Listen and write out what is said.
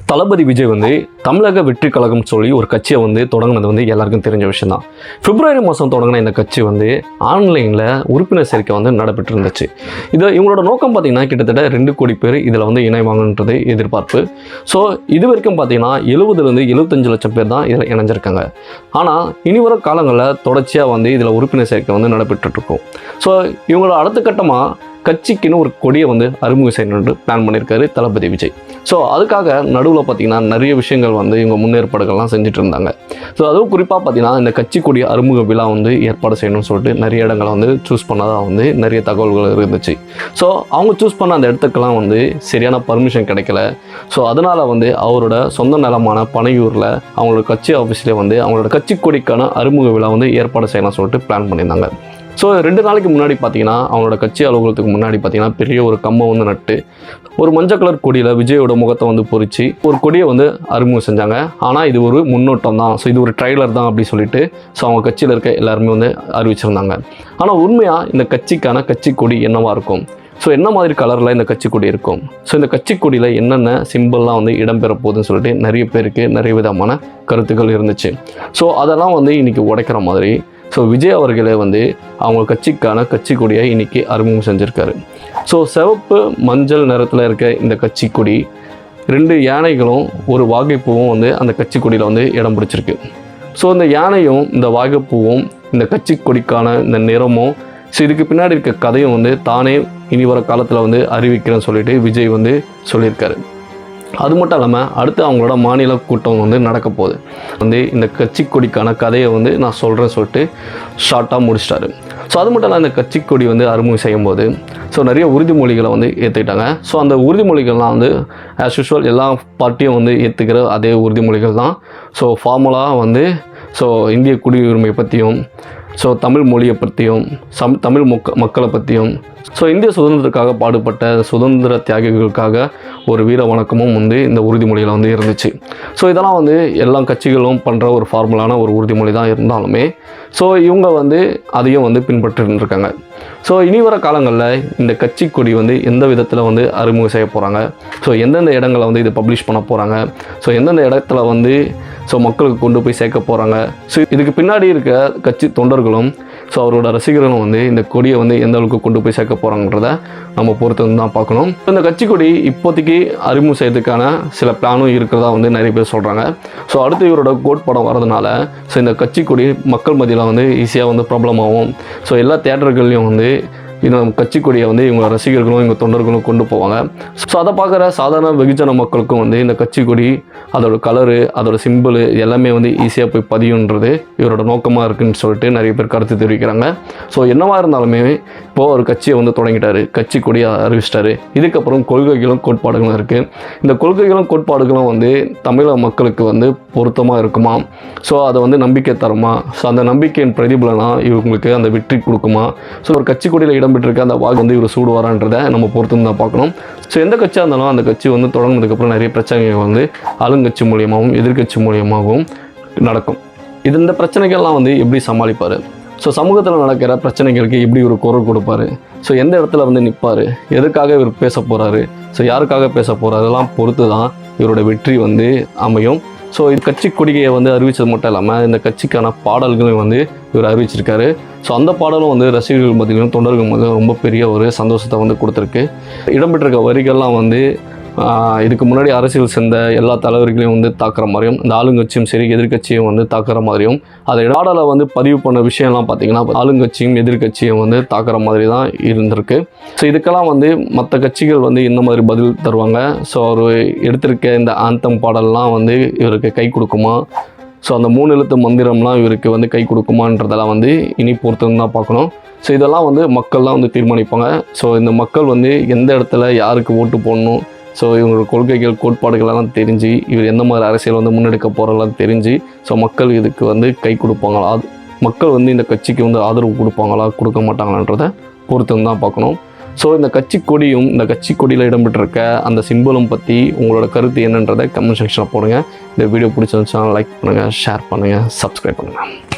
தளபதி விஜய் வந்து தமிழக வெற்றி கழகம் சொல்லி ஒரு கட்சியை வந்து தொடங்கினது வந்து எல்லாருக்கும் தெரிஞ்ச விஷயம் தான். பிப்ரவரி மாதம் தொடங்கின இந்த கட்சி வந்து ஆன்லைனில் உறுப்பினர் சேர்க்கை வந்து நடைபெற்று இருந்துச்சு. இவங்களோட நோக்கம் பார்த்தீங்கன்னா கிட்டத்தட்ட 2 கோடி பேர் இதில் வந்து இணைவாங்கன்றது எதிர்பார்ப்பு. ஸோ இது வரைக்கும் பார்த்தீங்கன்னா 70 to 75 லட்சம் பேர் தான் இதில் இணைஞ்சிருக்காங்க. ஆனால் இனி வர காலங்களில் தொடர்ச்சியாக வந்து இதில் உறுப்பினர் சேர்க்கை வந்து நடைபெற்றுருக்கும். ஸோ இவங்களோட அடுத்த கட்டமாக கட்சிக்குன்னு ஒரு கொடியை வந்து அறிமுகம் செய்யணும்னு பிளான் பண்ணியிருக்காரு தளபதி விஜய். ஸோ அதுக்காக நடுவில் பார்த்திங்கன்னா நிறைய விஷயங்கள் வந்து இவங்க முன்னேற்பாடுகள்லாம் செஞ்சுட்டு இருந்தாங்க. ஸோ அதுவும் குறிப்பாக பார்த்திங்கன்னா இந்த கட்சி கொடி அறிமுக விழா வந்து ஏற்பாடு செய்யணும்னு சொல்லிட்டு நிறைய இடங்களை வந்து சூஸ் பண்ணதாக வந்து நிறைய தகவல்கள் இருந்துச்சு. ஸோ அவங்க சூஸ் பண்ண அந்த இடத்துக்கெல்லாம் வந்து சரியான பர்மிஷன் கிடைக்கல. ஸோ அதனால் வந்து அவரோட சொந்த நிலமான பனையூரில் அவங்களோட கட்சி ஆஃபீஸ்லேயே வந்து அவங்களோட கட்சி கொடிக்கான அறிமுக விழா வந்து ஏற்பாடு செய்யலாம் சொல்லிட்டு பிளான் பண்ணியிருந்தாங்க. ஸோ 2 நாளைக்கு முன்னாடி பார்த்தீங்கன்னா அவங்களோட கட்சி அலுவலகத்துக்கு முன்னாடி பார்த்தீங்கன்னா பெரிய ஒரு கம்பம் வந்து நட்டு ஒரு மஞ்சள் கலர் கொடியில் விஜயோட முகத்தை வந்து பொறிச்சு ஒரு கொடியை வந்து அறிமுகம் செஞ்சாங்க. ஆனால் இது ஒரு முன்னோட்டம் தான், ஸோ இது ஒரு ட்ரைலர் தான் அப்படி சொல்லிட்டு ஸோ அவங்க கட்சியில் இருக்க எல்லாருமே வந்து அறிவிச்சிருந்தாங்க. ஆனால் உண்மையாக இந்த கட்சிக்கான கட்சி கொடி என்னவாக இருக்கும், ஸோ என்ன மாதிரி கலரில் இந்த கட்சி கொடி இருக்கும், ஸோ இந்த கட்சி கொடியில் என்னென்ன சிம்பிள்லாம் வந்து இடம்பெற போகுதுன்னு சொல்லிட்டு நிறைய பேருக்கு நிறைய விதமான கருத்துக்கள் இருந்துச்சு. ஸோ அதெல்லாம் வந்து இன்றைக்கி உடைக்கிற மாதிரி ஸோ விஜய் அவர்களே வந்து அவங்க கட்சிக்கான கட்சி கொடியை இன்றைக்கி அறிமுகம் செஞ்சுருக்காரு. ஸோ சிவப்பு மஞ்சள் நிறத்தில் இருக்க இந்த கட்சி கொடி 2 யானைகளும் ஒரு வாகைப்பூவும் வந்து அந்த கட்சி கொடியில் வந்து இடம் பிடிச்சிருக்கு. ஸோ இந்த யானையும் இந்த வாகைப்பூவும் இந்த கட்சி கொடிக்கான இந்த நிறமும் ஸோ இதுக்கு பின்னாடி இருக்க கதையும் வந்து தானே இனி வர காலத்தில் வந்து அறிவிக்கிறேன்னு சொல்லிட்டு விஜய் வந்து சொல்லியிருக்காரு. அது மட்டும் இல்லாமல் அடுத்து அவங்களோட மாநில கூட்டம் வந்து நடக்க போகுது. வந்து இந்த கட்சி கொடிக்கான கதையை வந்து நான் சொல்கிறேன்னு சொல்லிட்டு ஷார்ட்டாக முடிச்சிட்டாரு. ஸோ அது மட்டும் இல்லாமல் இந்த கட்சி கொடி வந்து அறிமுகம் செய்யும் போது ஸோ நிறைய உறுதிமொழிகளை வந்து ஏற்றுக்கிட்டாங்க. ஸோ அந்த உறுதிமொழிகள்லாம் வந்து ஆஸ் யூஷுவல் எல்லா பார்ட்டியும் வந்து ஏற்றுக்கிற அதே உறுதிமொழிகள் தான். ஸோ ஃபார்மலாக வந்து ஸோ இந்திய குடியுரிமை பற்றியும் ஸோ தமிழ் மொழியை பற்றியும் தமிழ் மக்களை பற்றியும் ஸோ இந்திய சுதந்திரத்துக்காக பாடுபட்ட சுதந்திர தியாகிகளுக்காக ஒரு வீர வணக்கமும் வந்து இந்த உறுதிமொழியில் வந்து இருந்துச்சு. ஸோ இதெல்லாம் வந்து எல்லா கட்சிகளும் பண்ணுற ஒரு ஃபார்முலான ஒரு உறுதிமொழி தான் இருந்தாலுமே ஸோ இவங்க வந்து அதையும் வந்து பின்பற்றிருக்காங்க. ஸோ இனி வர காலங்களில் இந்த கட்சி கொடி வந்து எந்த விதத்தில் வந்து அறிமுகம் செய்ய போகிறாங்க, ஸோ எந்தெந்த இடங்களை வந்து இதை பப்ளிஷ் பண்ண போகிறாங்க, ஸோ எந்தெந்த இடத்துல வந்து ஸோ மக்களுக்கு கொண்டு போய் சேர்க்க போகிறாங்க, ஸோ இதுக்கு பின்னாடி இருக்க கட்சி தொண்டர்களும் ஸோ அவரோட ரசிகர்களும் வந்து இந்த கொடியை வந்து எந்த அளவுக்கு கொண்டு போய் சேர்க்க போகிறாங்கன்றத நம்ம பொறுத்து வந்து தான் பார்க்கணும். இந்த கட்சி கொடி இப்போதைக்கு அறிமுகம் செய்யறதுக்கான சில பிளானும் இருக்கிறதா வந்து நிறைய பேர் சொல்கிறாங்க. ஸோ அடுத்து இவரோட கோட் படம் வரதுனால ஸோ இந்த கட்சி கொடி மக்கள் மத்தியில் வந்து ஈஸியாக வந்து ப்ராப்ளம் ஆகும். ஸோ எல்லா தியேட்டர்கள்லையும் வந்து இந்த கட்சி கொடியை வந்து இவங்க ரசிகர்களும் இவங்க தொண்டர்களும் கொண்டு போவாங்க. ஸோ அதை பார்க்குற சாதாரண வெகுஜன மக்களுக்கும் வந்து இந்த கட்சி கொடி அதோட கலரு அதோட சிம்பிள் எல்லாமே வந்து ஈஸியாக போய் பதியுன்றது இவரோட நோக்கமாக இருக்குதுன்னு சொல்லிட்டு நிறைய பேர் கருத்து தெரிவிக்கிறாங்க. ஸோ என்னவா இருந்தாலுமே இப்போது ஒரு கட்சியை வந்து தொடங்கிட்டாரு, கட்சி கொடியை அறிவிச்சிட்டாரு. இதுக்கப்புறம் கொள்கைகளும் கோட்பாடுகளும் இருக்குது. இந்த கொள்கைகளும் கோட்பாடுகளும் வந்து தமிழக மக்களுக்கு வந்து பொருத்தமாக இருக்குமா, ஸோ அதை வந்து நம்பிக்கை தருமா, ஸோ அந்த நம்பிக்கையின் பிரதிபலனாக இவங்களுக்கு அந்த வெற்றி கொடுக்குமா, ஸோ ஒரு கட்சி கொடியில் இடம்பெற்றிருக்க அந்த வாக்கு வந்து இவர் சூடுவாரான்றதை நம்ம பொறுத்து தான் பார்க்கணும். ஸோ எந்த கட்சியாக இருந்தாலும் அந்த கட்சி வந்து தொடங்கினதுக்கப்புறம் நிறைய பிரச்சனைகள் வந்து ஆளுங்கட்சி மூலியமாகவும் எதிர்கட்சி மூலியமாகவும் நடக்கும். இந்த பிரச்சனைகள்லாம் வந்து எப்படி சமாளிப்பார், ஸோ சமூகத்தில் நடக்கிற பிரச்சனைகளுக்கு எப்படி ஒரு குரல் கொடுப்பார், ஸோ எந்த இடத்துல வந்து நிற்பார், எதுக்காக இவர் பேச போகிறாரு, ஸோ யாருக்காக பேச போகிறாரு, அதெல்லாம் பொறுத்து தான் இவரோட வெற்றி வந்து அமையும். ஸோ இது கட்சி கொடிகையை வந்து அறிவித்தது மட்டும் இல்லாமல் இந்த கட்சிக்கான பாடல்களையும் வந்து இவர் அறிவிச்சிருக்காரு. ஸோ அந்த பாடலும் வந்து ரசிகர்கள் மத்தியிலும் தொண்டர்கள் மத்தியிலும் ரொம்ப பெரிய ஒரு சந்தோஷத்தை வந்து கொடுத்துருக்கு. இடம்பெற்றிருக்க வரிகள்லாம் வந்து இதுக்கு முன்னாடி அரசியல் சேர்ந்த எல்லா தலைவர்களையும் வந்து தாக்குற மாதிரியும் இந்த ஆளுங்கட்சியும் சரி எதிர்கட்சியும் வந்து தாக்குற மாதிரியும் அதை பாடலை வந்து பதிவு பண்ண விஷயம்லாம் பார்த்திங்கன்னா ஆளுங்கட்சியும் எதிர்கட்சியும் வந்து தாக்குற மாதிரி தான் இருந்திருக்கு. ஸோ இதுக்கெல்லாம் வந்து மற்ற கட்சிகள் வந்து இந்த மாதிரி பதில் தருவாங்க. ஸோ அவர் எடுத்திருக்க இந்த ஆந்தம் பாடல்லாம் வந்து இவருக்கு கை கொடுக்குமா, ஸோ அந்த 3 எழுத்து மந்திரம்லாம் இவருக்கு வந்து கை கொடுக்குமான்றதெல்லாம் வந்து இனி பொறுத்து தான் பார்க்கணும். ஸோ இதெல்லாம் வந்து மக்கள்லாம் வந்து தீர்மானிப்பாங்க. ஸோ இந்த மக்கள் வந்து எந்த இடத்துல யாருக்கு ஓட்டு போடணும், ஸோ இவங்களோட கொள்கைகள் கோட்பாடுகளெல்லாம் தெரிஞ்சு இவர் எந்த மாதிரி அரசியல் வந்து முன்னெடுக்க போகிறதெல்லாம் தெரிஞ்சு ஸோ மக்கள் இதுக்கு வந்து கை கொடுப்பாங்களா, மக்கள் வந்து இந்த கட்சிக்கு வந்து ஆதரவு கொடுப்பாங்களா கொடுக்க மாட்டாங்களான்றதை பொறுத்து தான் பார்க்கணும். ஸோ இந்த கட்சி கொடியும் இந்த கட்சி கொடியில் இடம்பெற்றிருக்க அந்த சிம்பிளும் பற்றி உங்களோட கருத்து என்னன்றதை கமெண்ட் செக்ஷனில் போடுங்க. இந்த வீடியோ பிடிச்சிருந்துச்சுன்னா லைக் பண்ணுங்கள், ஷேர் பண்ணுங்கள், சப்ஸ்கிரைப் பண்ணுங்கள்.